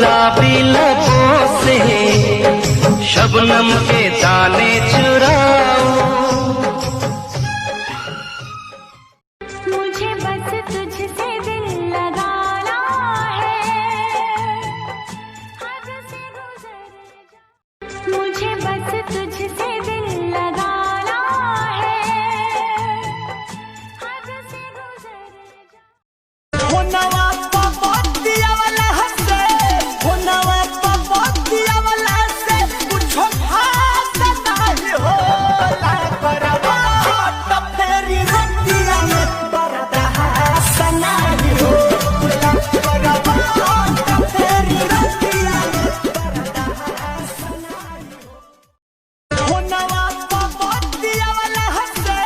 गुलाबी लबों से शबनम के दाने चुराओ। मुझे बस तुझसे दिल लगाना है, हद से गुजर जा। मुझे बस तुझसे दिल लगाना है, हद से गुजर जा। होनवा पपतिया वाला हंसे, होनवा पपतिया वाला से कुछो खास नहीं होला करवा तो फेरी रतिया में बरदा सनाही होला करवा तो फेरी रतिया में बरदा सनाही। होनवा पपतिया वाला हंसे,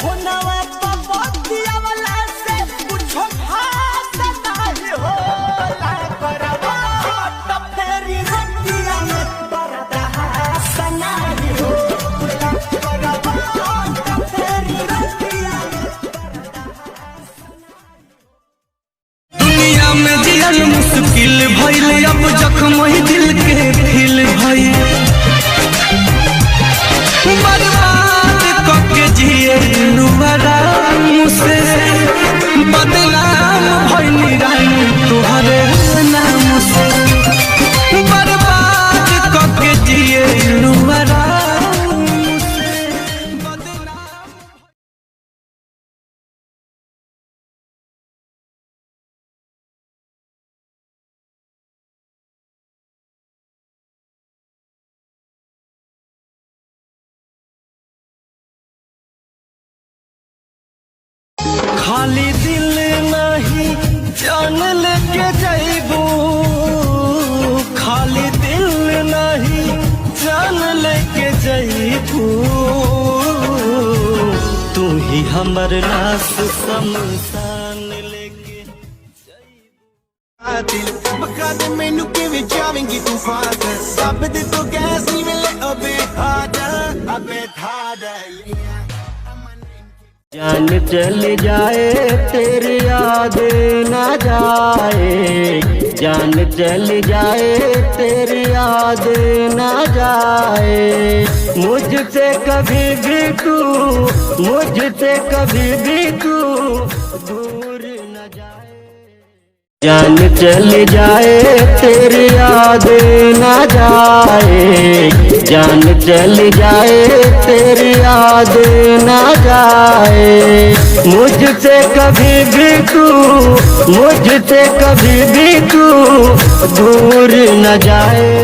होनवा पपतिया वाला से कुछो खास नहीं होला करवा तो फेरी रतिया में बरदा सनाही होला करवा तो फेरी रतिया में दुनिया में जियल मुश्किल भइल, अब जख्म ही दिल के फिल भइल। बर्बाद करके जिए आराम से, बदनाम भइल रानी तुहरे नाम से। बर्बाद करके जिए आराम से, बदनाम। खाली दिल नहीं जान लेके जाइबू, खाली दिल नहीं जान लेके जाइबू। तू ही हमर लाश शमशान लेके दिल बका दे मैनू किवें जावेंगी तू फादर सब दे तो गैस नहीं मिले अबे हार्डर अबे हार्डर। जान चल जाए तेरी याद ना जाए, जान चल जाए तेरी याद ना जाए। मुझसे कभी भी तू, मुझसे कभी भी तू दूर न जाए। जान चल जाए तेरी याद ना जाए, जान चल जाए तेरी याद ना जाए। मुझसे कभी भी तू, मुझसे कभी भी तू दूर न जाए।